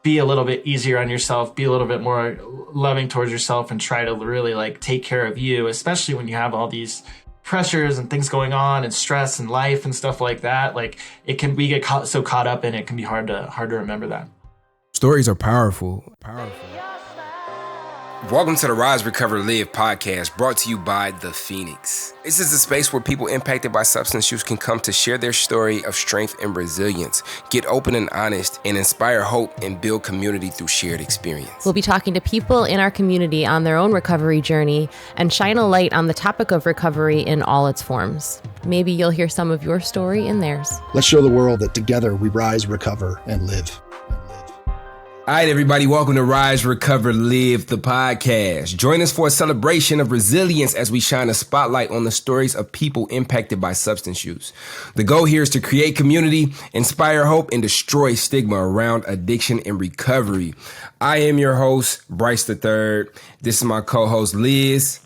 be a little bit easier on yourself, be a little bit more loving towards yourself, and try to really like take care of you, especially when you have all these pressures and things going on and stress and life and stuff like that. Like we get so caught up in it, can be hard to remember that. Stories are powerful. Welcome to the Rise, Recover, Live podcast, brought to you by The Phoenix. This is a space where people impacted by substance use can come to share their story of strength and resilience, get open and honest, and inspire hope and build community through shared experience. We'll be talking to people in our community on their own recovery journey and shine a light on the topic of recovery in all its forms. Maybe you'll hear some of your story in theirs. Let's show the world that together we rise, recover, and live. All right, everybody, welcome to Rise, Recover, Live, the podcast. Join us for a celebration of resilience as we shine a spotlight on the stories of people impacted by substance use. The goal here is to create community, inspire hope, and destroy stigma around addiction and recovery. I am your host, Bryce III. This is my co-host, Liz.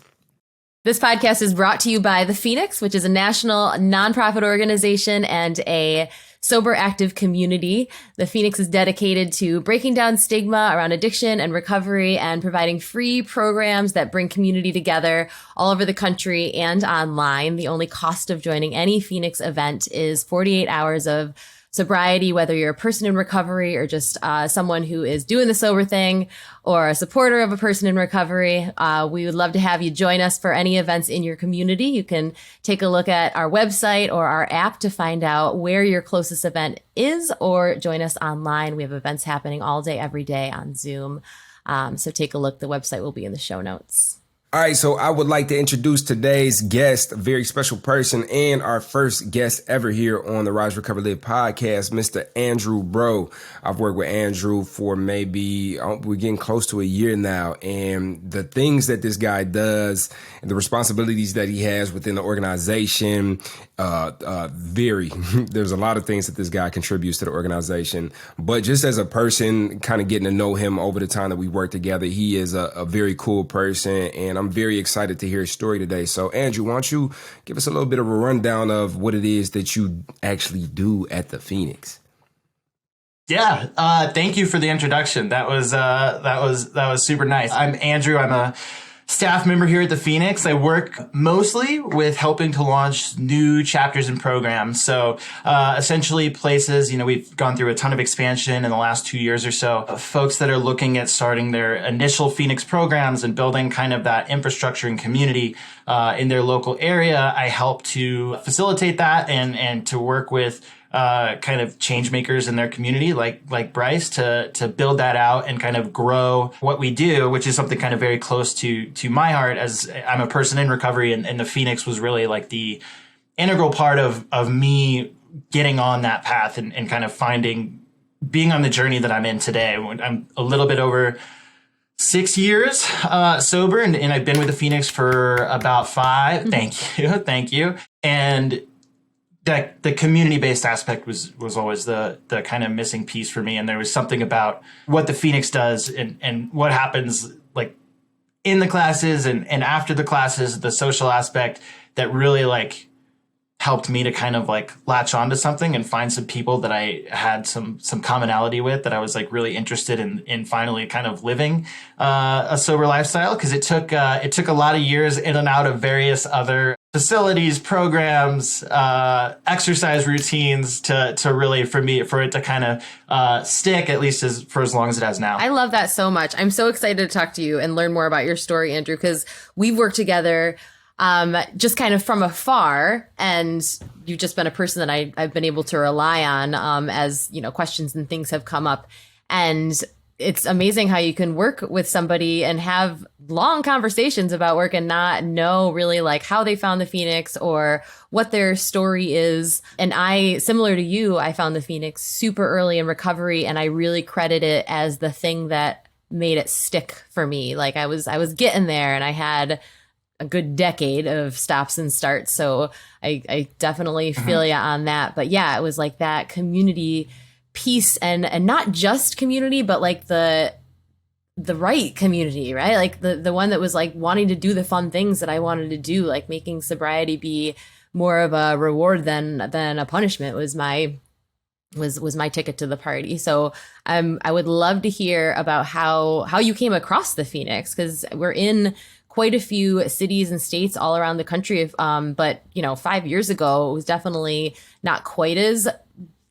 This podcast is brought to you by The Phoenix, which is a national nonprofit organization and a sober, active community. The Phoenix is dedicated to breaking down stigma around addiction and recovery and providing free programs that bring community together all over the country and online. The only cost of joining any Phoenix event is 48 hours of sobriety, whether you're a person in recovery or just someone who is doing the sober thing or a supporter of a person in recovery. We would love to have you join us for any events in your community. You can take a look at our website or our app to find out where your closest event is, or join us online. We have events happening all day, every day on Zoom. So take a look. The website will be in the show notes. All right, so I would like to introduce today's guest, a very special person, and our first guest ever here on the Rise, Recover, Live podcast, Mr. Andrew Breaux. I've worked with Andrew for maybe, we're getting close to a year now, and the things that this guy does and the responsibilities that he has within the organization, there's a lot of things that this guy contributes to the organization, but just as a person, kind of getting to know him over the time that we work together, he is a very cool person, and I'm very excited to hear his story today. So, Andrew, why don't you give us a little bit of a rundown of what it is that you actually do at the Phoenix? Yeah, thank you for the introduction. That was super nice. I'm Andrew. I'm a staff member here at the Phoenix. I work mostly with helping to launch new chapters and programs. So essentially places, we've gone through a ton of expansion in the last 2 years or so. Folks that are looking at starting their initial Phoenix programs and building kind of that infrastructure and community in their local area, I help to facilitate that and to work with kind of change makers in their community, like Bryce, to build that out and kind of grow what we do, which is something kind of very close to my heart, as I'm a person in recovery, and the Phoenix was really like the integral part of me getting on that path and kind of being on the journey that I'm in today. I'm a little bit over 6 years sober, and I've been with the Phoenix for about 5. Thank you. And the community-based aspect was always the kind of missing piece for me. And there was something about what the Phoenix does and what happens like in the classes and after the classes, the social aspect that really like helped me to kind of like latch onto something and find some people that I had some commonality with, that I was like really interested in finally kind of living a sober lifestyle. Cause it took a lot of years in and out of various other facilities, programs, exercise routines to really, for it to kind of stick, at least for as long as it has now. I love that so much. I'm so excited to talk to you and learn more about your story, Andrew, because we've worked together just kind of from afar, and you've just been a person that I've been able to rely on as, questions and things have come up. And it's amazing how you can work with somebody and have long conversations about work and not know really like how they found the Phoenix or what their story is. And similar to you, I found the Phoenix super early in recovery, and I really credit it as the thing that made it stick for me. Like I was getting there, and I had a good decade of stops and starts. So I definitely feel you on that. But yeah, it was like that community piece, and not just community, but like the right community, right? Like the one that was like wanting to do the fun things that I wanted to do, like making sobriety be more of a reward than a punishment was my was my ticket to the party. So I would love to hear about how you came across the Phoenix, because we're in quite a few cities and states all around the country. But 5 years ago, it was definitely not quite as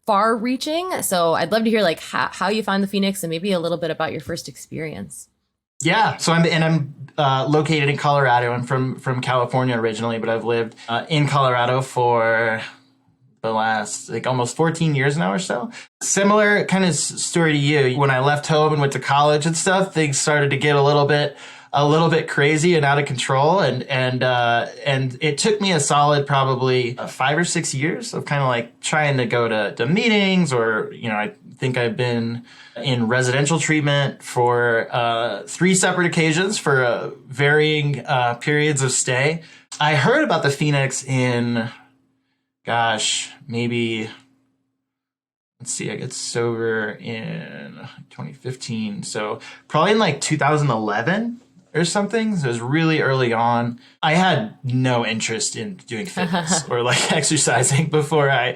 far reaching. So I'd love to hear like how you found the Phoenix and maybe a little bit about your first experience. Yeah, so I'm located in Colorado. I'm from California originally, but I've lived in Colorado for the last almost 14 years now or so. Similar kind of story to you. When I left home and went to college and stuff, things started to get a little bit crazy and out of control, and it took me a solid probably 5 or 6 years of kind of like trying to go to meetings, or I think I've been in residential treatment for 3 separate occasions for varying periods of stay. I heard about the Phoenix in, maybe, let's see, I got sober in 2015, so probably in like 2011 or something. So it was really early on. I had no interest in doing fitness or like exercising before I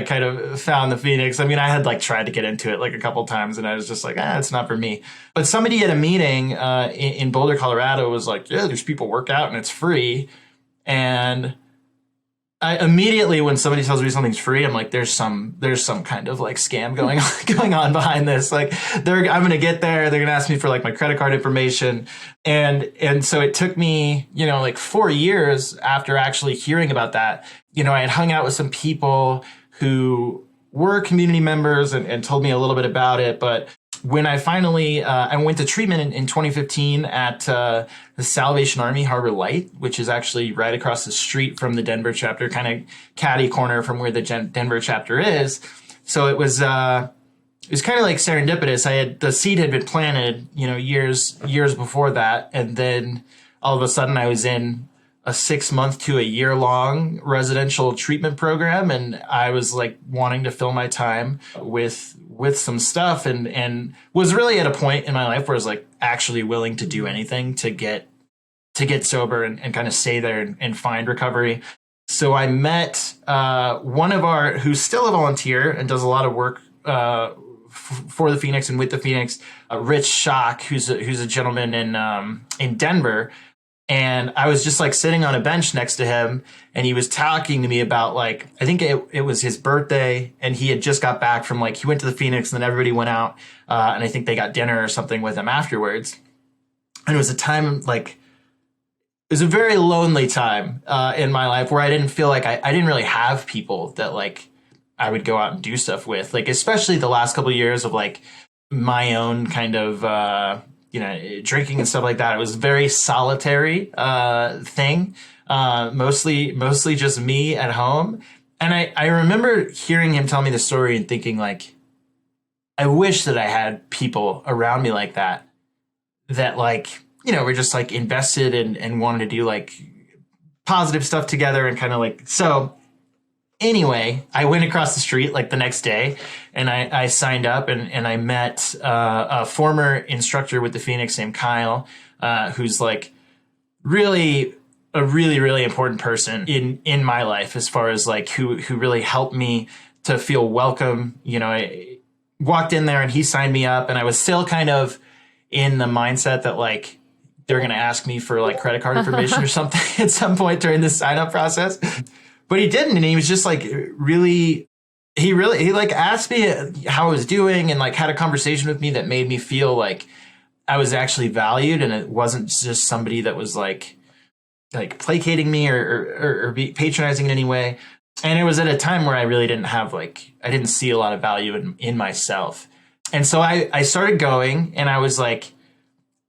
kind of found the Phoenix. I mean, I had like tried to get into it like a couple times, and I was just like, it's not for me. But somebody at a meeting in Boulder, Colorado was like, yeah, there's people work out and it's free. And I immediately, when somebody tells me something's free, I'm like, there's some kind of like scam going on behind this. Like I'm going to get there. They're going to ask me for like my credit card information. And so it took me, like 4 years after actually hearing about that. I had hung out with some people who were community members and told me a little bit about it. But when I finally, I went to treatment in 2015 at the Salvation Army Harbor Light, which is actually right across the street from the Denver chapter, kind of catty corner from where the Denver chapter is. So it was kind of like serendipitous. The seed had been planted, years before that. And then all of a sudden I was in a 6-month to a year-long residential treatment program. And I was like wanting to fill my time with some stuff, and was really at a point in my life where I was like actually willing to do anything to get sober and kind of stay there and find recovery. So I met one of who's still a volunteer and does a lot of work for the Phoenix and with the Phoenix, Rich Schock, who's a gentleman in Denver. And I was just like sitting on a bench next to him, and he was talking to me about like, I think it was his birthday, and he had just got back from like, he went to the Phoenix, and then everybody went out, and I think they got dinner or something with him afterwards. And it was a time like, it was a very lonely time in my life where I didn't feel like I didn't really have people that like I would go out and do stuff with, like especially the last couple of years of like my own kind of drinking and stuff like that. It was a very solitary thing, mostly just me at home. And I remember hearing him tell me the story and thinking like, I wish that I had people around me like that like, were just like invested and wanted to do like positive stuff together and kind of like, so anyway, I went across the street like the next day, and I signed up and I met a former instructor with the Phoenix named Kyle, who's like really a really, really important person in my life as far as like who really helped me to feel welcome. I walked in there and he signed me up, and I was still kind of in the mindset that like they're going to ask me for like credit card information or something at some point during the sign up process. But he didn't, and he was just like he like asked me how I was doing and like had a conversation with me that made me feel like I was actually valued, and it wasn't just somebody that was like placating me or be patronizing in any way. And it was at a time where I really didn't have I didn't see a lot of value in myself. And so I started going, and I was like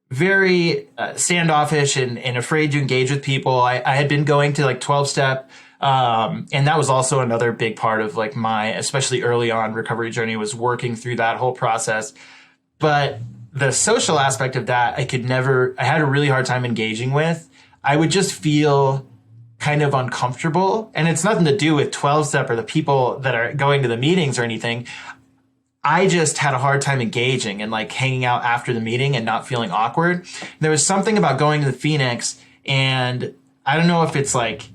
very standoffish and afraid to engage with people. I had been going to like 12-step. And that was also another big part of like my, especially early on recovery journey, was working through that whole process. But the social aspect of that, I had a really hard time engaging with. I would just feel kind of uncomfortable, and it's nothing to do with 12-step or the people that are going to the meetings or anything. I just had a hard time engaging and like hanging out after the meeting and not feeling awkward. There was something about going to the Phoenix, and I don't know if it's like,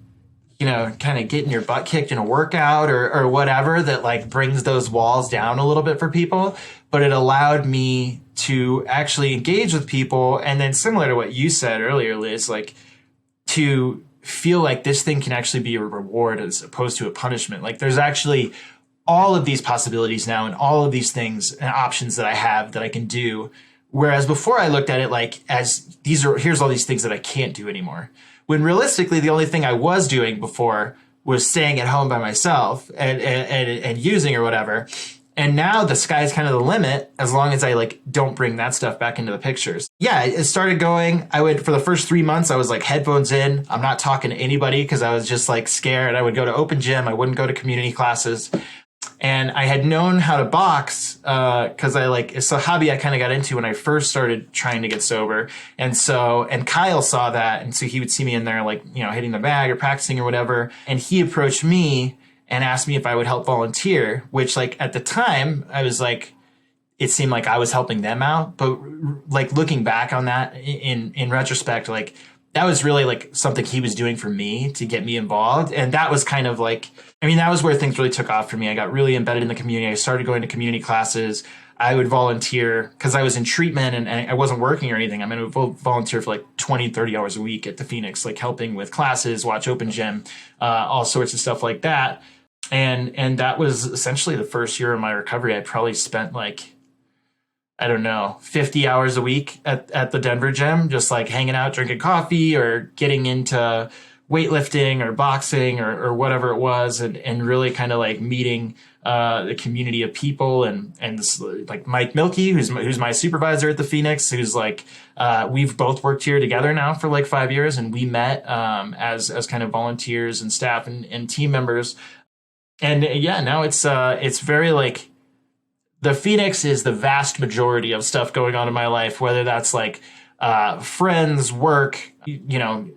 kind of getting your butt kicked in a workout or whatever that like brings those walls down a little bit for people. But it allowed me to actually engage with people. And then similar to what you said earlier, Liz, like to feel like this thing can actually be a reward as opposed to a punishment. Like there's actually all of these possibilities now and all of these things and options that I have that I can do. Whereas before I looked at it like as here's all these things that I can't do anymore. When realistically, the only thing I was doing before was staying at home by myself and using or whatever. And now the sky's kind of the limit as long as I like don't bring that stuff back into the pictures. Yeah, it started going. For the first 3 months, I was like headphones in. I'm not talking to anybody because I was just like scared. I would go to open gym. I wouldn't go to community classes. And I had known how to box because it's a hobby I kind of got into when I first started trying to get sober. And Kyle saw that. And so he would see me in there like, hitting the bag or practicing or whatever. And he approached me and asked me if I would help volunteer, which like at the time I was like, it seemed like I was helping them out. But like looking back on that in retrospect, like that was really like something he was doing for me to get me involved. And that was kind of like, that was where things really took off for me. I got really embedded in the community. I started going to community classes. I would volunteer because I was in treatment and I wasn't working or anything. I would volunteer for like 20, 30 hours a week at the Phoenix, like helping with classes, watch open gym, all sorts of stuff like that. And that was essentially the first year of my recovery. I probably spent like, I don't know, 50 hours a week at the Denver gym, just like hanging out, drinking coffee or getting into weightlifting or boxing or whatever it was. And really kind of like meeting the community of people and this, like Mike Milkey, who's my supervisor at the Phoenix, who's like, we've both worked here together now for like 5 years. And we met as kind of volunteers and staff and team members. And yeah, now it's very like the Phoenix is the vast majority of stuff going on in my life, whether that's like friends, work,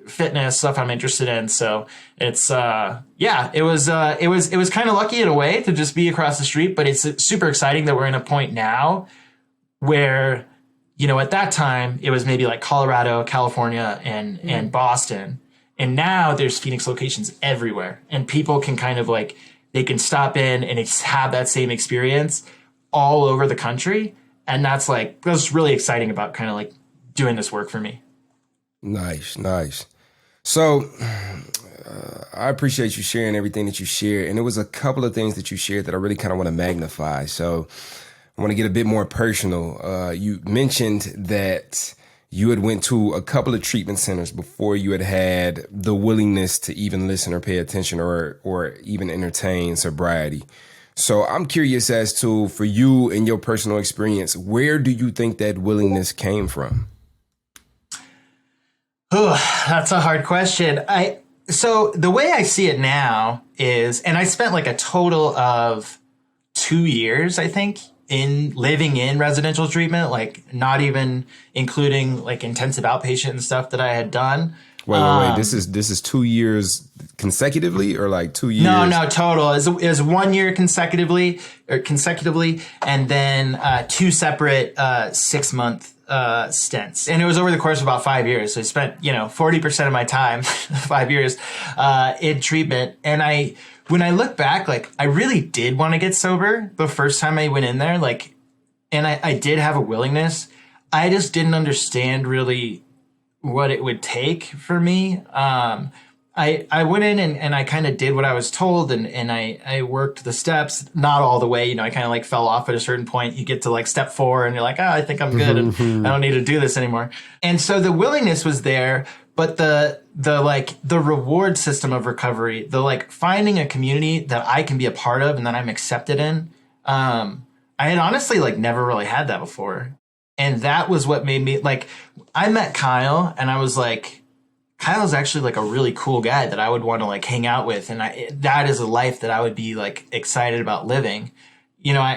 fitness, stuff I'm interested in. So it's it was kind of lucky in a way to just be across the street, but it's super exciting that we're in a point now where, at that time it was maybe like Colorado, California and Boston. And now there's Phoenix locations everywhere and people can kind of like, they can stop in and have that same experience all over the country. And that's really exciting about kind of like doing this work for me. Nice. So I appreciate you sharing everything that you shared. And there was a couple of things that you shared that I really kind of want to magnify. So I want to get a bit more personal. You mentioned that you had went to a couple of treatment centers before you had the willingness to even listen or pay attention or even entertain sobriety. So I'm curious as to, for you and your personal experience, where do you think that willingness came from? That's a hard question. So the way I see it now is, and I spent like a total of 2 years, I think, in living in residential treatment, like not even including like intensive outpatient and stuff that I had done. Wait. This is 2 years consecutively or like 2 years? No, total. It was 1 year consecutively, and then 2 separate 6-month stints. And it was over the course of about 5 years. So I spent, 40% of my time, 5 years, in treatment. And when I look back, like I really did want to get sober the first time I went in there, like, and I did have a willingness. I just didn't understand really what it would take for me. I went in and I kind of did what I was told and I worked the steps, not all the way, I kind of like fell off at a certain point. You get to like step 4 and you're like, I think I'm good and I don't need to do this anymore. And so the willingness was there, but the reward system of recovery, the like finding a community that I can be a part of and that I'm accepted in. I had honestly like never really had that before. And that was what made me like, I met Kyle and I was like, Kyle's actually like a really cool guy that I would want to like hang out with. And that is a life that I would be like excited about living.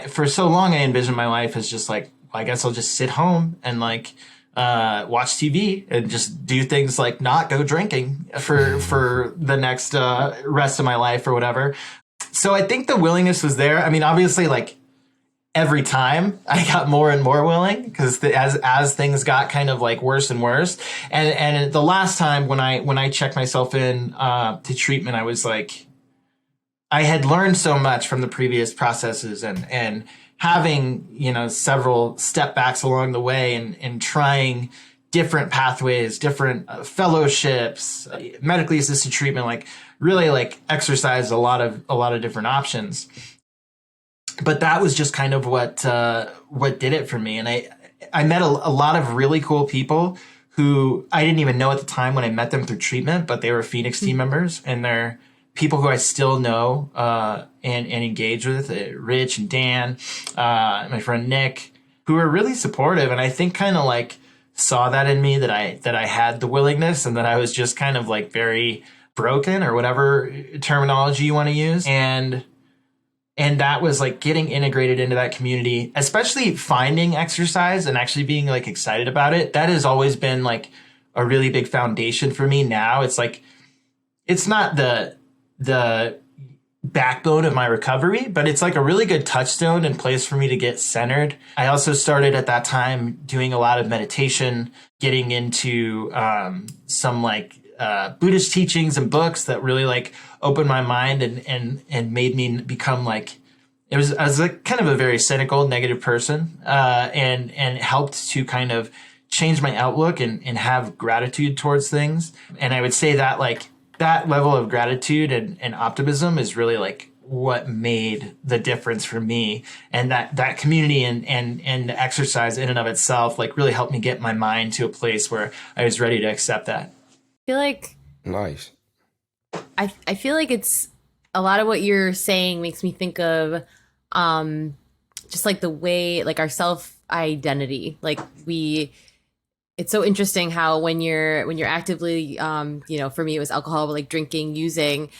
For so long, I envisioned my life as just like, I guess I'll just sit home and like, watch TV and just do things like not go drinking for the next, rest of my life or whatever. So I think the willingness was there. I mean, obviously like, every time I got more and more willing, because as things got kind of like worse and worse. And the last time when I checked myself in to treatment, I was like, I had learned so much from the previous processes, and having, several step backs along the way, and trying different pathways, different fellowships, medically assisted treatment, like really like exercised a lot of different options. But that was just kind of what did it for me. And I met a lot of really cool people who I didn't even know at the time when I met them through treatment, but they were Phoenix team members, and they're people who I still know and engage with, Rich and Dan, my friend Nick, who are really supportive. And I think kind of like saw that in me, that I had the willingness, and that I was just kind of like very broken, or whatever terminology you want to use. And that was like getting integrated into that community, especially finding exercise and actually being like excited about it. That has always been like a really big foundation for me. Now it's like, it's not the backbone of my recovery, but it's like a really good touchstone and place for me to get centered. I also started at that time doing a lot of meditation, getting into some like Buddhist teachings and books that really like opened my mind and made me become like, I was like kind of a very cynical, negative person, and helped to kind of change my outlook and have gratitude towards things. And I would say that like that level of gratitude and optimism is really like what made the difference for me. And that community and the exercise in and of itself like really helped me get my mind to a place where I was ready to accept that. I feel like Nice. I feel like it's a lot of what you're saying makes me think of just like the way like our self identity, like it's so interesting how when you're actively for me it was alcohol, but like drinking, using,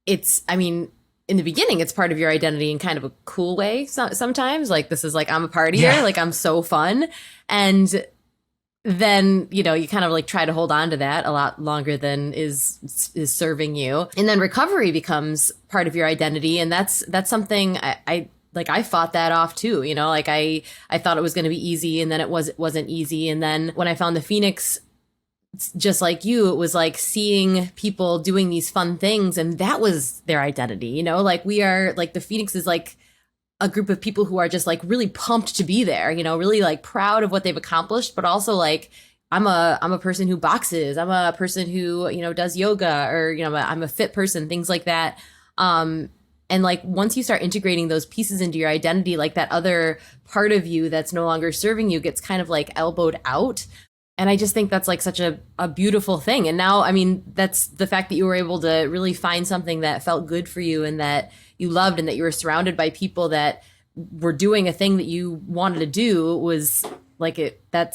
in the beginning it's part of your identity in kind of a cool way. Sometimes like this is like I'm a partier, like I'm so fun, and then you kind of like try to hold on to that a lot longer than is serving you, and then recovery becomes part of your identity, and that's something I fought that off too. Like I thought it was going to be easy, and then it wasn't easy. And then when I found the Phoenix, just like you, it was like seeing people doing these fun things, and that was their identity. Like we are like the Phoenix is like a group of people who are just like really pumped to be there, really like proud of what they've accomplished, but also like I'm a person who boxes. I'm a person who, does yoga, or, I'm a fit person, things like that. And like once you start integrating those pieces into your identity, like that other part of you that's no longer serving you gets kind of like elbowed out. And I just think that's like such a beautiful thing. And now, that's the fact that you were able to really find something that felt good for you and that you loved, and that you were surrounded by people that were doing a thing that you wanted to do, was like that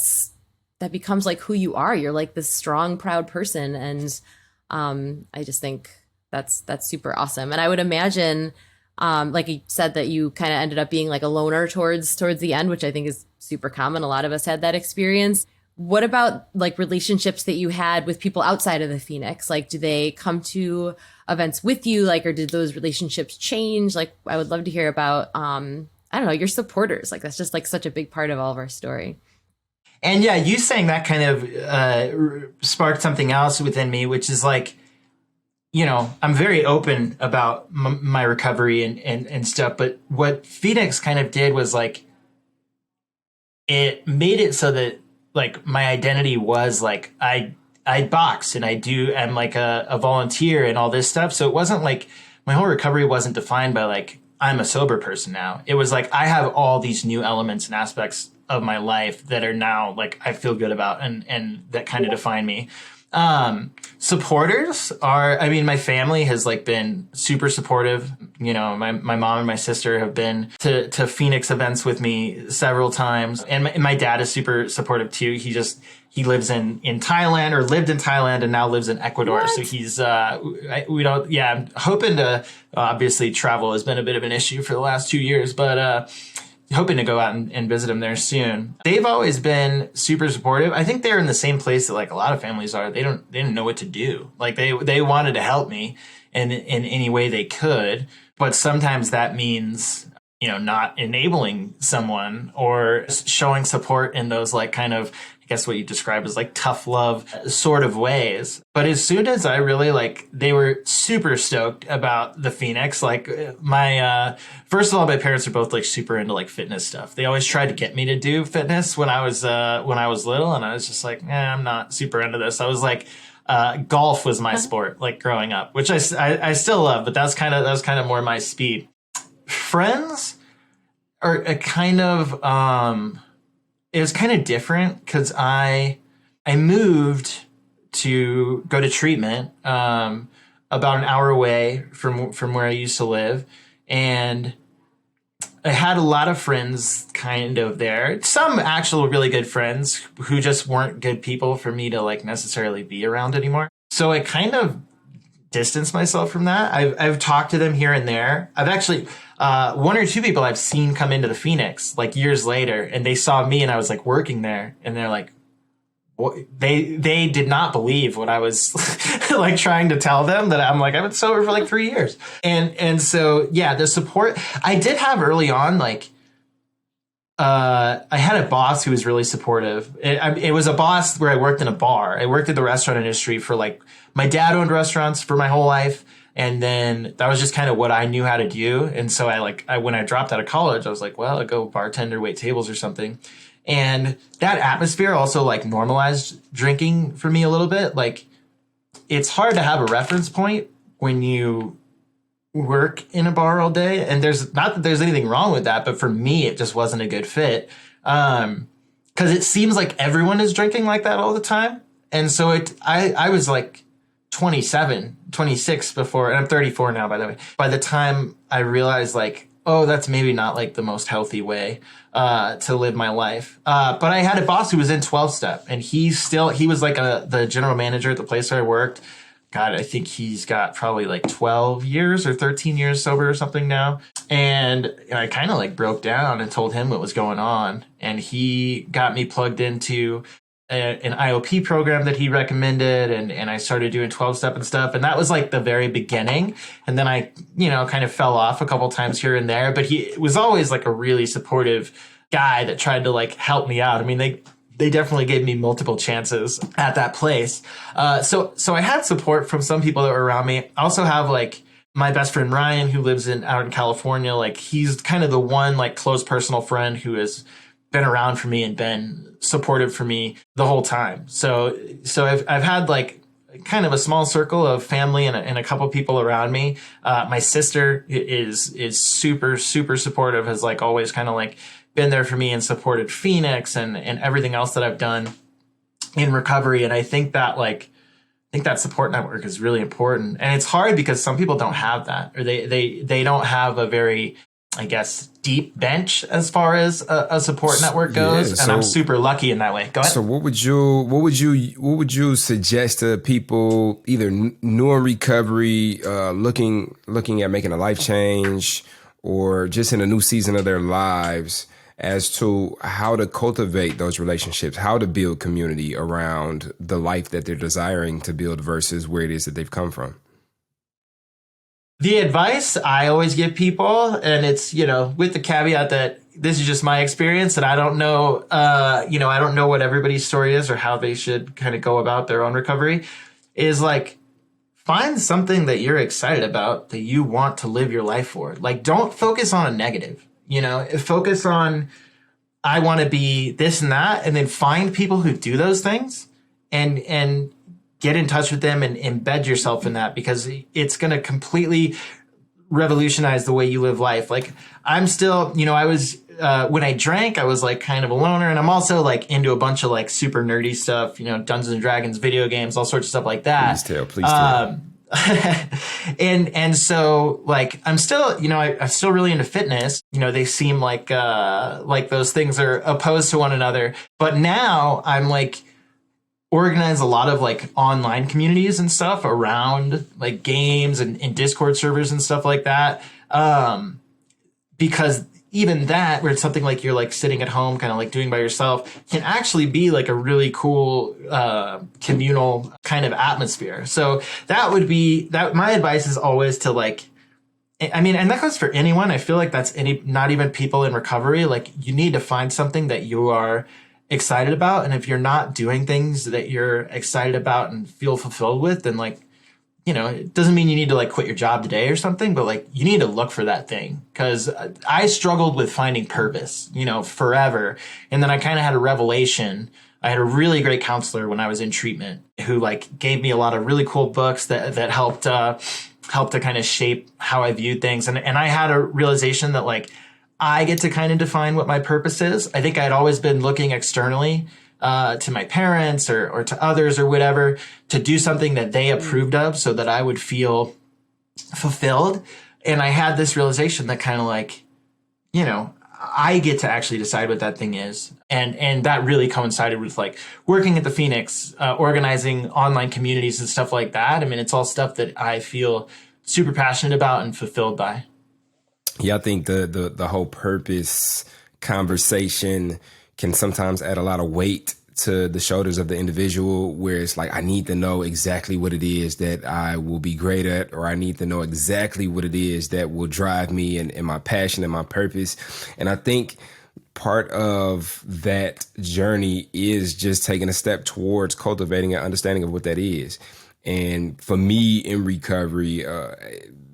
becomes like who you are. You're like this strong, proud person. And I just think that's super awesome. And I would imagine, like you said, that you kind of ended up being like a loner towards the end, which I think is super common. A lot of us had that experience. What about like relationships that you had with people outside of the Phoenix? Like, do they come to events with you? Like, or did those relationships change? Like, I would love to hear about, I don't know, your supporters. Like, that's just like such a big part of all of our story. And yeah, you saying that kind of sparked something else within me, which is like, I'm very open about my recovery and stuff. But what Phoenix kind of did was like, it made it so that like my identity was like, I box and I'm like a volunteer and all this stuff. So it wasn't like my whole recovery wasn't defined by like, I'm a sober person now. It was like, I have all these new elements and aspects of my life that are now like, I feel good about and that kind of define me. Supporters are, my family has like been super supportive. My mom and my sister have been to Phoenix events with me several times. And my dad is super supportive too. He lives in Thailand, or lived in Thailand, and now lives in Ecuador. What? So he's, I'm hoping to, obviously travel has been a bit of an issue for the last 2 years, but, hoping to go out and visit them there soon. They've always been super supportive. I think they're in the same place that like a lot of families are. They didn't know what to do. Like they wanted to help me in any way they could, but sometimes that means not enabling someone or showing support in those like kind of, I guess what you describe as like tough love sort of ways. But as soon as I really they were super stoked about the Phoenix. Like first of all, my parents are both like super into like fitness stuff. They always tried to get me to do fitness when I was little. And I was just like, I'm not super into this. I was like, golf was my sport, like growing up, which I still love, but that was kind of more my speed. Friends are a kind of it was kind of different because I moved to go to treatment about an hour away from where I used to live, and I had a lot of friends kind of there, some actual really good friends who just weren't good people for me to like necessarily be around anymore. So I kind of distanced myself from that. I've talked to them here and there. I've actually one or two people I've seen come into the Phoenix like years later, and they saw me and I was like working there, and they're like, they did not believe what I was like trying to tell them, that I'm like, I've been sober for like 3 years. And so, yeah, the support I did have early on, like, I had a boss who was really supportive. It was a boss where I worked in a bar. I worked in the restaurant industry for like, my dad owned restaurants for my whole life. And then that was just kind of what I knew how to do. And so when I dropped out of college, I was like, well, I'll go bartender, wait tables or something. And that atmosphere also like normalized drinking for me a little bit. Like, it's hard to have a reference point when you work in a bar all day. And there's not that there's anything wrong with that, but for me, it just wasn't a good fit. 'Cause it seems like everyone is drinking like that all the time. And so I was like 27, 26 before, and I'm 34 now, by the way. By the time I realized like, oh, that's maybe not like the most healthy way to live my life. But I had a boss who was in 12-step, and he was like the general manager at the place where I worked. God, I think he's got probably like 12 years or 13 years sober or something now. And I kind of like broke down and told him what was going on. And he got me plugged into an IOP program that he recommended, and I started doing 12-step and stuff. And that was like the very beginning. And then I, kind of fell off a couple times here and there, but he was always like a really supportive guy that tried to like help me out. I mean, they definitely gave me multiple chances at that place. So I had support from some people that were around me. I also have like my best friend Ryan, who lives out in California. Like, he's kind of the one like close personal friend who has been around for me and been supportive for me the whole time. So I've had like kind of a small circle of family and a couple people around me. My sister is super, super supportive, has like always kind of like been there for me and supported Phoenix and everything else that I've done in recovery. And I think that support network is really important. And it's hard because some people don't have that, or they don't have a very, I guess, deep bench as far as a support network goes. Yeah, and I'm super lucky in that way. Go ahead. So what would you suggest to people either new in recovery, looking at making a life change, or just in a new season of their lives, as to how to cultivate those relationships, how to build community around the life that they're desiring to build versus where it is that they've come from? The advice I always give people, and it's, with the caveat that this is just my experience and I don't know, I don't know what everybody's story is or how they should kind of go about their own recovery, is like, find something that you're excited about that you want to live your life for. Like, don't focus on a negative, focus on, I want to be this and that, and then find people who do those things and get in touch with them and embed yourself in that, because it's going to completely revolutionize the way you live life. Like, I'm still, I was, when I drank, I was like kind of a loner, and I'm also like into a bunch of like super nerdy stuff, Dungeons and Dragons, video games, all sorts of stuff like that. Please tell. And so like, I'm still, I'm still really into fitness. They seem like those things are opposed to one another, but now I'm like, organize a lot of like online communities and stuff around like games and Discord servers and stuff like that. Because even that, where it's something like you're like sitting at home, kind of like doing by yourself, can actually be like a really cool, communal kind of atmosphere. So that would be that. My advice is always to like I mean, and that goes for anyone. I feel like that's not even people in recovery. Like, you need to find something that you are excited about. And if you're not doing things that you're excited about and feel fulfilled with, then like, it doesn't mean you need to like quit your job today or something, but like you need to look for that thing. Cause I struggled with finding purpose, forever. And then I kind of had a revelation. I had a really great counselor when I was in treatment who like gave me a lot of really cool books that helped to kind of shape how I viewed things. And I had a realization that like, I get to kind of define what my purpose is. I think I'd always been looking externally to my parents or to others or whatever to do something that they approved of so that I would feel fulfilled. And I had this realization that kind of like, I get to actually decide what that thing is. And that really coincided with like working at the Phoenix, organizing online communities and stuff like that. I mean, it's all stuff that I feel super passionate about and fulfilled by. Yeah, I think the whole purpose conversation can sometimes add a lot of weight to the shoulders of the individual, where it's like, I need to know exactly what it is that I will be great at, or I need to know exactly what it is that will drive me and my passion and my purpose. And I think part of that journey is just taking a step towards cultivating an understanding of what that is. And for me in recovery,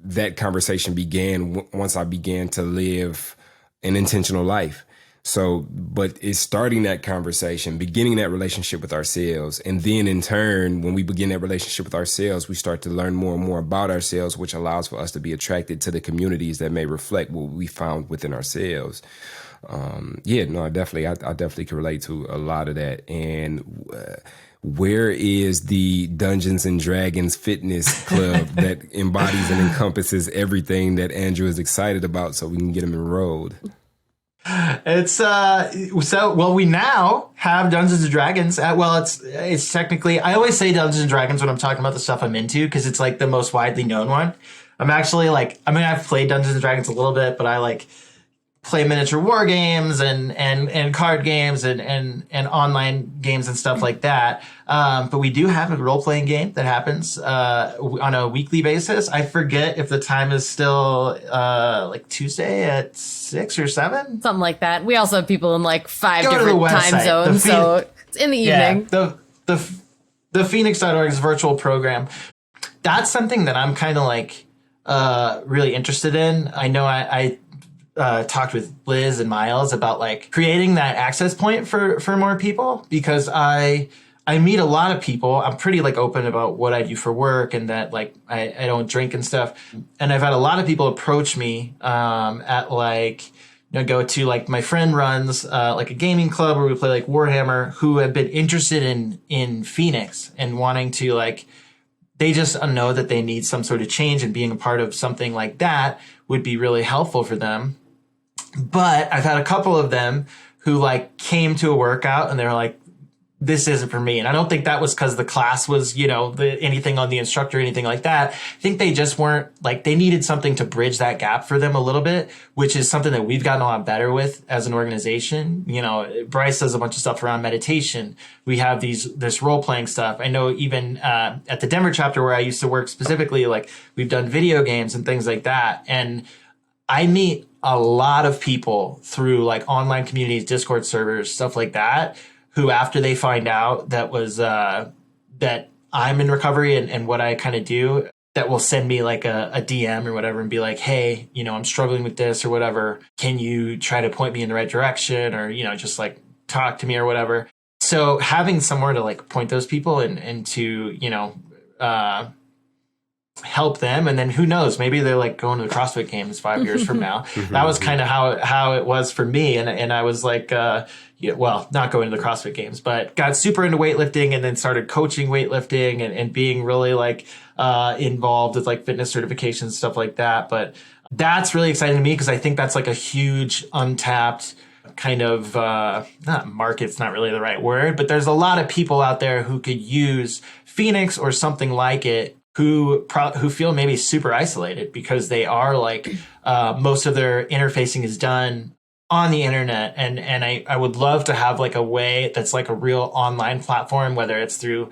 that conversation began once I began to live an intentional life. So, but it's starting that conversation, beginning that relationship with ourselves. And then in turn, when we begin that relationship with ourselves, we start to learn more and more about ourselves, which allows for us to be attracted to the communities that may reflect what we found within ourselves. I definitely can relate to a lot of that. And where is the Dungeons and Dragons fitness club that embodies and encompasses everything that Andrew is excited about so we can get him enrolled? It's we now have Dungeons and Dragons. It's technically, I always say Dungeons and Dragons when I'm talking about the stuff I'm into because it's like the most widely known one. I'm actually I've played Dungeons and Dragons a little bit, but I like play miniature war games and card games and online games and stuff like that. But we do have a role-playing game that happens on a weekly basis. I forget if the time is still Tuesday at 6 or 7. Something like that. We also have people in like 5 Go different time zones. So it's in the evening. The Phoenix.org is a virtual program. That's something that I'm kind of really interested in. I know I talked with Liz and Miles about like creating that access point for more people, because I meet a lot of people. I'm pretty like open about what I do for work and that like I don't drink and stuff. And I've had a lot of people approach me at like, go to like my friend runs like a gaming club where we play like Warhammer, who have been interested in Phoenix and wanting to like, they just know that they need some sort of change, and being a part of something like that would be really helpful for them. But I've had a couple of them who like came to a workout and they're like, this isn't for me. And I don't think that was because the class was, anything on the instructor or anything like that. I think they just weren't like, they needed something to bridge that gap for them a little bit, which is something that we've gotten a lot better with as an organization. Bryce does a bunch of stuff around meditation. We have this role playing stuff. I know even at the Denver chapter where I used to work specifically, like we've done video games and things like that. And I meet a lot of people through like online communities, Discord servers, stuff like that, who after they find out that I'm in recovery and what I kind of do, that will send me like a DM or whatever and be like, hey, I'm struggling with this or whatever. Can you try to point me in the right direction, or, just like talk to me or whatever. So having somewhere to like point those people and to, help them, and then who knows, maybe they're like going to the CrossFit Games 5 years from now. That was kind of how it was for me, and I was like not going to the CrossFit Games, but got super into weightlifting and then started coaching weightlifting and being really like involved with like fitness certifications, stuff like that. But that's really exciting to me because I think that's like a huge untapped kind of not market's not really the right word, but there's a lot of people out there who could use Phoenix or something like it, who feel maybe super isolated because they are like most of their interfacing is done on the internet. And I would love to have like a way that's like a real online platform, whether it's through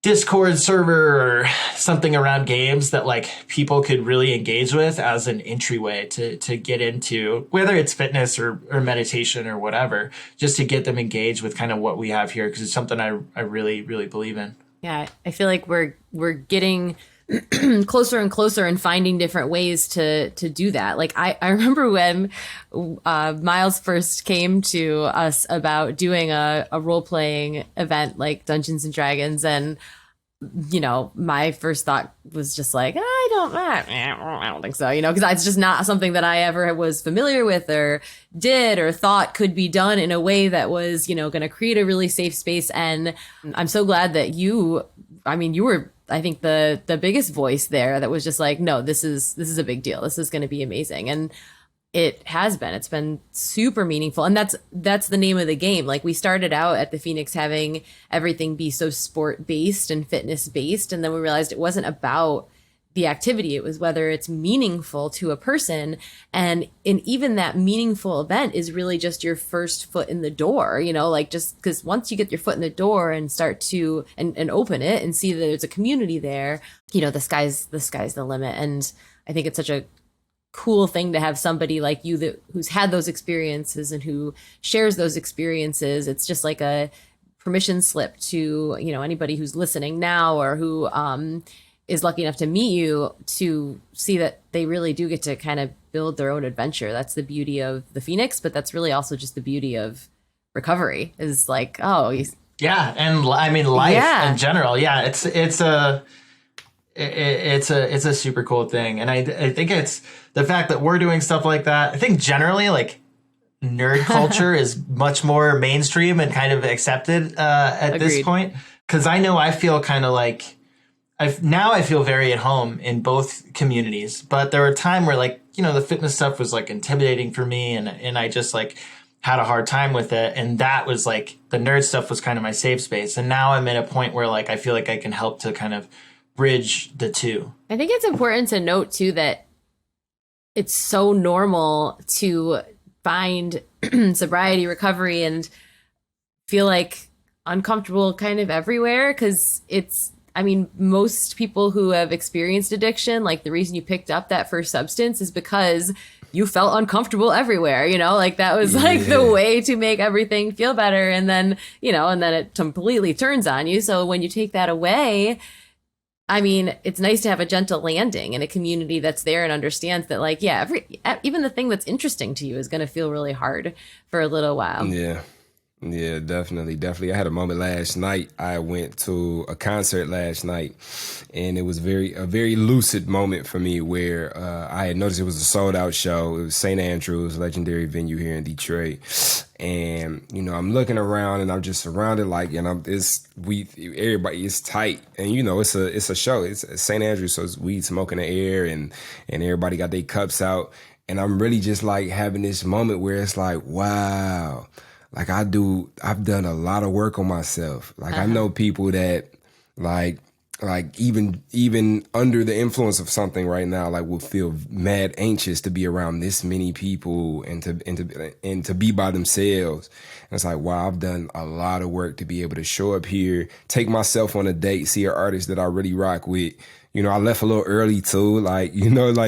Discord server or something around games that like people could really engage with as an entryway to get into, whether it's fitness or meditation or whatever, just to get them engaged with kind of what we have here, because it's something I really, really believe in. Yeah, I feel like we're getting closer and closer and finding different ways to do that. Like I remember when Miles first came to us about doing a role-playing event like Dungeons and Dragons, and my first thought was just like, I don't think so, because it's just not something that I ever was familiar with or did or thought could be done in a way that was, going to create a really safe space. And I'm so glad that you were, I think, the biggest voice there that was just like, no, this is a big deal. This is going to be amazing. And it has been. It's been super meaningful. And that's the name of the game. Like, we started out at the Phoenix having everything be so sport based and fitness based. And then we realized it wasn't about the activity. It was whether it's meaningful to a person. And even that meaningful event is really just your first foot in the door, like, just because once you get your foot in the door and start to and open it and see that there's a community there, the sky's the limit. And I think it's such a cool thing to have somebody like you who's had those experiences and who shares those experiences. It's just like a permission slip to, anybody who's listening now or who is lucky enough to meet you, to see that they really do get to kind of build their own adventure. That's the beauty of the Phoenix, but that's really also just the beauty of recovery, is like, yeah. And I mean, life in general. Yeah. It's a super cool thing. And I think it's the fact that we're doing stuff like that. I think generally, like, nerd culture is much more mainstream and kind of accepted at Agreed. this point. Because I feel kind of like I feel very at home in both communities. But there were a time where, like, the fitness stuff was like intimidating for me, and I just like had a hard time with it. And that was like, the nerd stuff was kind of my safe space. And now I'm at a point where, like, I feel like I can help to kind of bridge the two. I think it's important to note too that it's so normal to find sobriety, recovery, and feel like uncomfortable kind of everywhere, because most people who have experienced addiction, like, the reason you picked up that first substance is because you felt uncomfortable everywhere, like that was like the way to make everything feel better. And then, and then it completely turns on you. So when you take that away, it's nice to have a gentle landing in a community that's there and understands that, like, even the thing that's interesting to you is going to feel really hard for a little while. Yeah, definitely. I had a moment last night. I went to a concert last night, and it was a very lucid moment for me, where I had noticed it was a sold out show. It was St. Andrews, legendary venue here in Detroit. And, I'm looking around and I'm just surrounded, like, everybody is tight, and, it's a show. It's St. Andrews, so it's weed smoke in the air, and everybody got their cups out. And I'm really just like having this moment where it's like, wow, like, I've done a lot of work on myself. Like, I know people that like even under the influence of something right now, like, will feel mad anxious to be around this many people and to be by themselves. And it's like, wow, I've done a lot of work to be able to show up here, take myself on a date, see an artist that I really rock with. I left a little early too, like,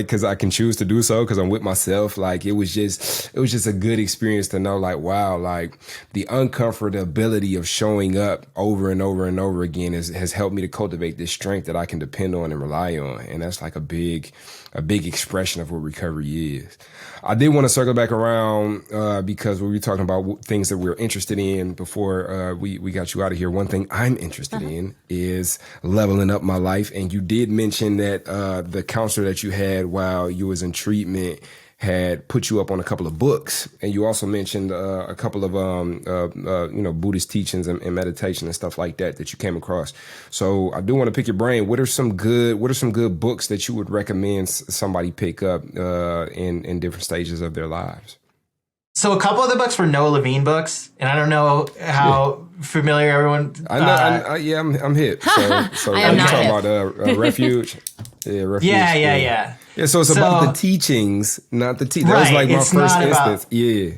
cause I can choose to do so, cause I'm with myself. Like, it was just a good experience to know, like, wow, like, the uncomfortability of showing up over and over and over again has helped me to cultivate this strength that I can depend on and rely on. And that's like a big expression of what recovery is. I did want to circle back around because we were talking about things that we're interested in before we got you out of here. One thing I'm interested in is leveling up my life. And you did mention that the counselor that you had while you was in treatment had put you up on a couple of books, and you also mentioned a couple of Buddhist teachings and meditation and stuff like that you came across. So I do want to pick your brain. What are some good books that you would recommend somebody pick up in different stages of their lives? So a couple of the books were Noah Levine books, and I don't know how familiar everyone. I know. I'm hip. So I am you not talking hip. about Refuge? Yeah, Refuge. Yeah. Yeah, so it's about the teachings, not the teaching. That was Right, like my it's first not about- instance. Yeah.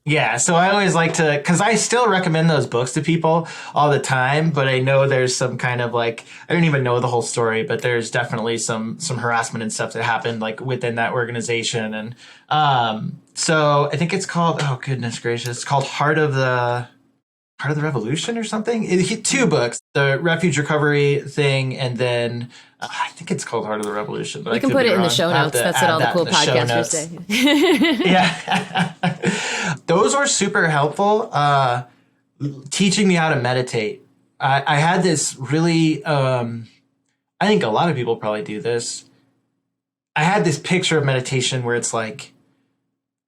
Yeah, so I always like to, because I still recommend those books to people all the time, but I know there's some kind of like, I don't even know the whole story, but there's definitely some harassment and stuff that happened like within that organization. And so I think it's called, oh goodness gracious, it's called Heart of the Revolution or something. Two books, the refuge recovery thing, and then I think it's called Heart of the Revolution. But We can put it in the show notes. That's what all the cool podcasters say. Yeah. Those were super helpful, teaching me how to meditate. I had this really, I think a lot of people probably do this. I had this picture of meditation where it's like,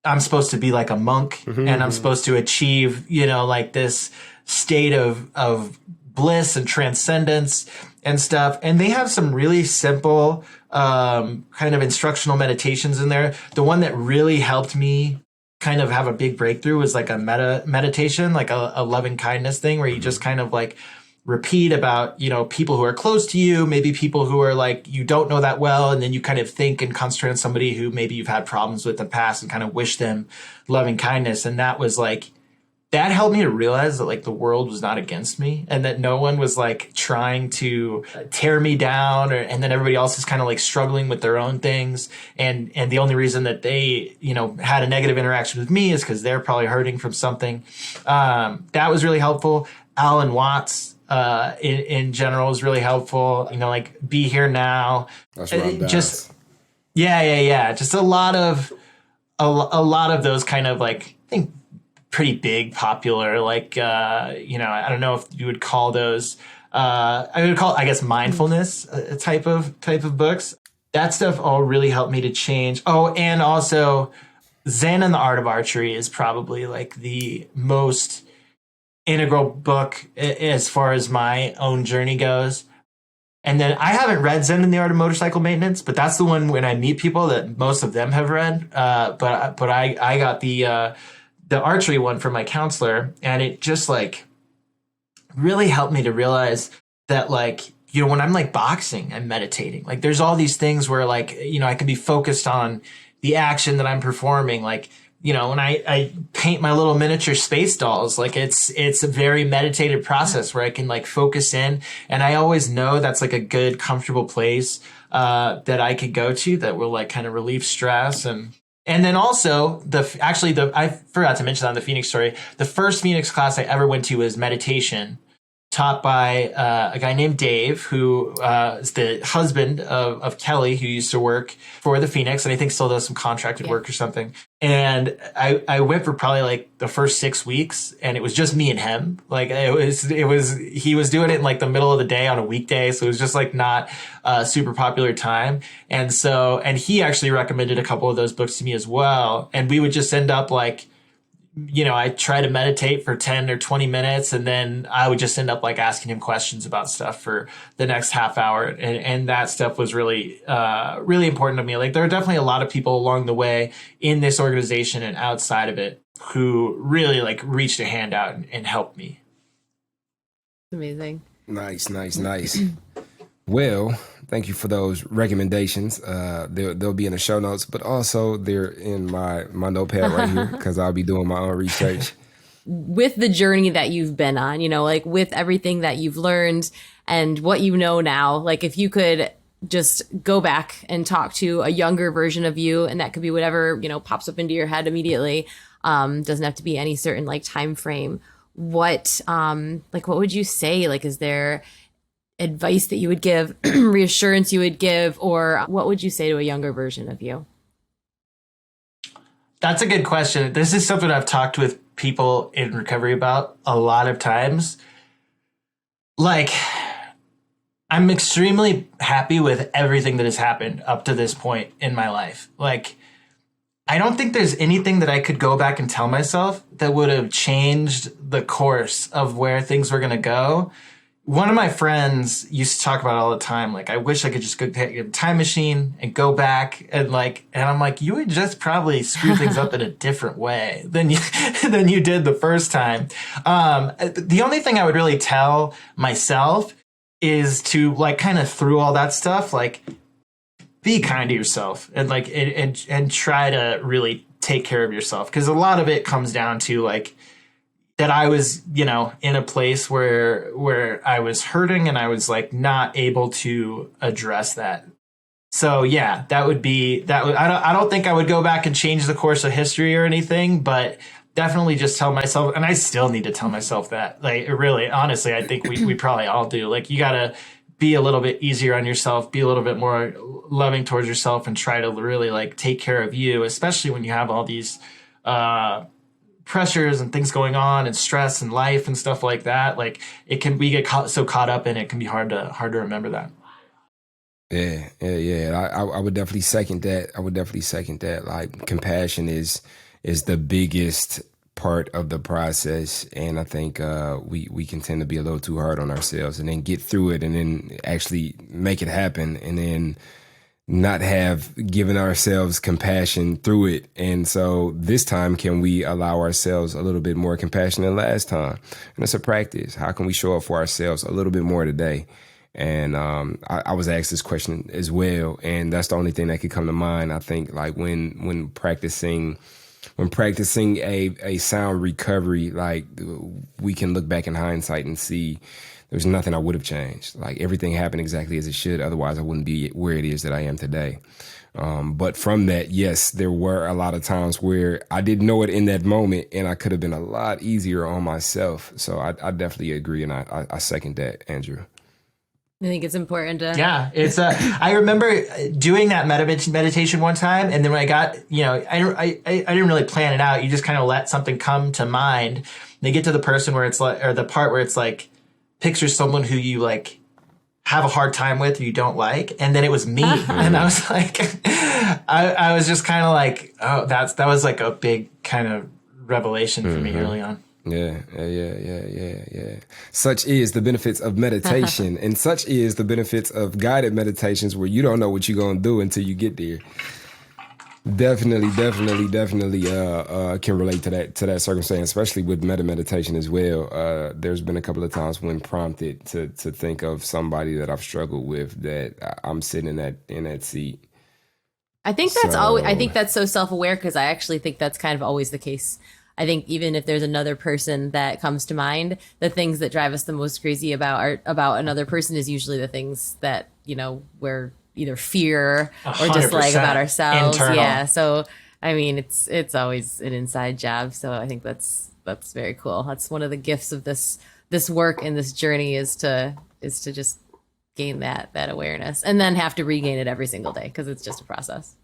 I'm supposed to be like a monk and I'm supposed to achieve, like this state of bliss and transcendence and stuff. And they have some really simple kind of instructional meditations in there. The one that really helped me kind of have a big breakthrough was like a meditation, like a loving kindness thing where you just kind of like repeat about, people who are close to you, maybe people who are like, you don't know that well. And then you kind of think and concentrate on somebody who maybe you've had problems with in the past and kind of wish them loving kindness. And that was like, that helped me to realize that like the world was not against me and that no one was like trying to tear me down and then everybody else is kind of like struggling with their own things. And the only reason that they, had a negative interaction with me is because they're probably hurting from something. That was really helpful. Alan Watts, in general is really helpful. Like Be Here Now. That's right. Just yeah. Just a lot of those kind of like, I think pretty big, popular, like I don't know if you would call those I would call, I guess, mindfulness type of books. That stuff all really helped me to change. Oh, and also Zen and the Art of Archery is probably like the most integral book as far as my own journey goes. And then I haven't read Zen and the Art of Motorcycle Maintenance, but that's the one when I meet people that most of them have read. But I got the archery one from my counselor, and it just like really helped me to realize that like, when I'm like boxing and meditating, like there's all these things where like, I can be focused on the action that I'm performing. Like, when I paint my little miniature space dolls, like it's a very meditative process where I can like focus in. And I always know that's like a good, comfortable place that I could go to that will like kind of relieve stress. And then also I forgot to mention that on the Phoenix story, the first Phoenix class I ever went to was meditation, taught by a guy named Dave, who is the husband of Kelly, who used to work for the Phoenix, and I think still does some contracted work or something. And I went for probably like the first 6 weeks, and it was just me and him. Like he was doing it in like the middle of the day on a weekday, so it was just like not a super popular time. And he actually recommended a couple of those books to me as well. And we would just end up like, I try to meditate for 10 or 20 minutes, and then I would just end up like asking him questions about stuff for the next half hour. And that stuff was really, really important to me. Like there are definitely a lot of people along the way in this organization and outside of it who really like reached a hand out and helped me. Amazing. Nice. Well, thank you for those recommendations. They'll be in the show notes, but also they're in my notepad right here because I'll be doing my own research. With the journey that you've been on, like with everything that you've learned and what you know now, like if you could just go back and talk to a younger version of you, and that could be whatever, pops up into your head immediately. Doesn't have to be any certain like time frame. What would you say? Like, is there advice that you would give, reassurance you would give, or what would you say to a younger version of you? That's a good question. This is something I've talked with people in recovery about a lot of times. Like, I'm extremely happy with everything that has happened up to this point in my life. Like, I don't think there's anything that I could go back and tell myself that would have changed the course of where things were going to go. One of my friends used to talk about it all the time. Like, I wish I could just go get a time machine and go back and I'm like, you would just probably screw things up in a different way than you did the first time. The only thing I would really tell myself is to like kind of through all that stuff, like be kind to yourself and like, and try to really take care of yourself. Because a lot of it comes down to like that I was, in a place where I was hurting and I was like not able to address that. So yeah, that would I don't think I would go back and change the course of history or anything, but definitely just tell myself, and I still need to tell myself that, like, really, honestly, I think we probably all do. Like, you got to be a little bit easier on yourself, be a little bit more loving towards yourself, and try to really like take care of you, especially when you have all these pressures and things going on and stress and life and stuff like that. Like we get so caught up in it, can be hard to remember that. Yeah. I would definitely second that. Like, compassion is the biggest part of the process, and I think we can tend to be a little too hard on ourselves, and then get through it, and then actually make it happen, and then not have given ourselves compassion through it. And so this time, can we allow ourselves a little bit more compassion than last time? And it's a practice. How can we show up for ourselves a little bit more today? And I was asked this question as well, and that's the only thing that could come to mind. I think like when practicing a sound recovery, like, we can look back in hindsight and see there's nothing I would have changed. Like, everything happened exactly as it should. Otherwise, I wouldn't be where it is that I am today. But from that, yes, there were a lot of times where I didn't know it in that moment, and I could have been a lot easier on myself. So I definitely agree, and I second that, Andrew. I think it's important to... Yeah, it's I remember doing that meditation one time, and then when I got, I didn't really plan it out. You just kind of let something come to mind. And you get to the person where it's like, or the part where it's like, picture someone who you like have a hard time with, or you don't like, and then it was me, and I was like, I was just kind of like, oh, that was like a big kind of revelation for me early on. Yeah. Such is the benefits of meditation, and such is the benefits of guided meditations, where you don't know what you're going to do until you get there. Definitely can relate to that circumstance, especially with meditation as well. There's been a couple of times when prompted to think of somebody that I've struggled with, that I'm sitting in that seat. I think that's so self-aware, because I actually think that's kind of always the case. I think even if there's another person that comes to mind, the things that drive us the most crazy about another person is usually the things that, we're either fear or dislike about ourselves. Internal. Yeah. So, I mean, it's always an inside job. So I think that's very cool. That's one of the gifts of this work and this journey is to just gain that awareness, and then have to regain it every single day, because it's just a process.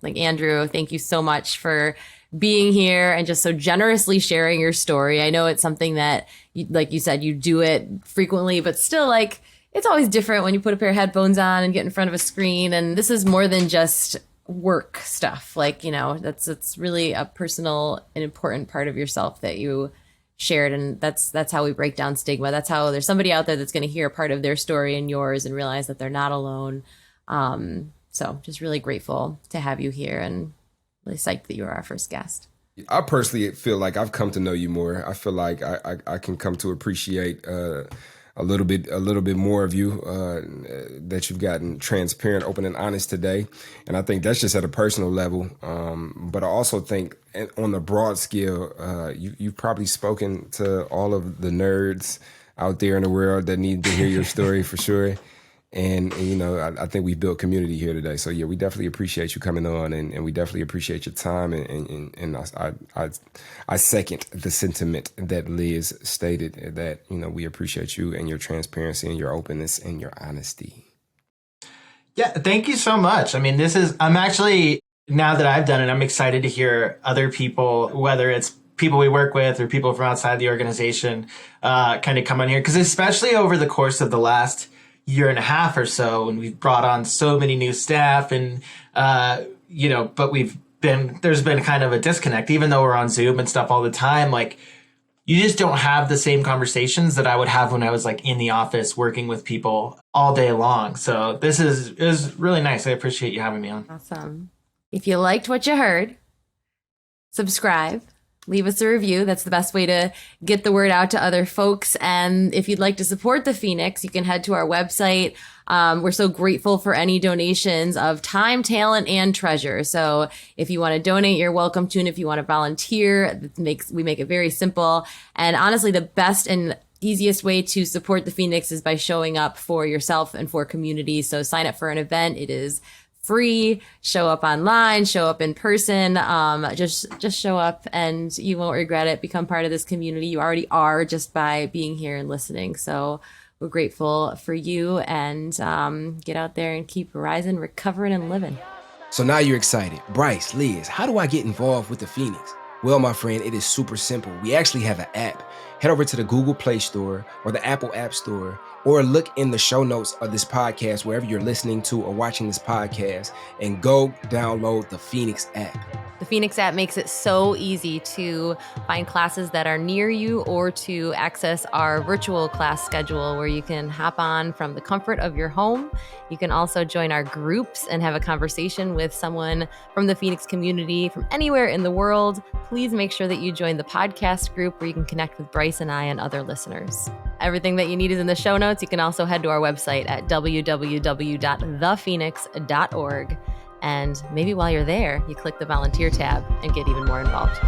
Like, Andrew, thank you so much for being here and just so generously sharing your story. I know it's something that, like you said, you do it frequently, but still, like, it's always different when you put a pair of headphones on and get in front of a screen. And this is more than just work stuff. Like, it's really a personal and important part of yourself that you shared. And that's how we break down stigma. That's how there's somebody out there that's going to hear a part of their story and yours and realize that they're not alone. So just really grateful to have you here, and really psyched that you were our first guest. I personally feel like I've come to know you more. I feel like I can come to appreciate a little bit more of you, that you've gotten transparent, open, and honest today. And I think that's just at a personal level. But I also think on the broad scale, you've probably spoken to all of the nerds out there in the world that need to hear your story for sure. And I think we've built community here today. So yeah, we definitely appreciate you coming on, and we definitely appreciate your time. And I second the sentiment that Liz stated, that we appreciate you and your transparency and your openness and your honesty. Yeah, thank you so much. I mean, I'm actually, now that I've done it, I'm excited to hear other people, whether it's people we work with or people from outside the organization, kind of come on here, because especially over the course of the last year and a half or so, and we've brought on so many new staff, and but there's been kind of a disconnect, even though we're on Zoom and stuff all the time. Like, you just don't have the same conversations that I would have when I was like in the office working with people all day long. So this is really nice. I appreciate you having me on. Awesome. If you liked what you heard, subscribe, leave us a review. That's the best way to get the word out to other folks. And if you'd like to support the Phoenix, you can head to our website. We're so grateful for any donations of time, talent, and treasure. So if you want to donate, you're welcome to. And if you want to volunteer, we make it very simple. And honestly, the best and easiest way to support the Phoenix is by showing up for yourself and for community. So sign up for an event. It is free. Show up online, show up in person. Just show up and you won't regret it. Become part of this community. You already are just by being here and listening. So we're grateful for you, and get out there and keep rising, recovering, and living. So now you're excited. Bryce, Liz, how do I get involved with the Phoenix? Well, my friend, it is super simple. We actually have an app. Head over to the Google Play Store or the Apple App Store, or look in the show notes of this podcast, wherever you're listening to or watching this podcast, and go download the Phoenix app. The Phoenix app makes it so easy to find classes that are near you, or to access our virtual class schedule where you can hop on from the comfort of your home. You can also join our groups and have a conversation with someone from the Phoenix community from anywhere in the world. Please make sure that you join the podcast group where you can connect with Bryce and I and other listeners. Everything that you need is in the show notes. You can also head to our website at www.thephoenix.org. And maybe while you're there, you click the volunteer tab and get even more involved.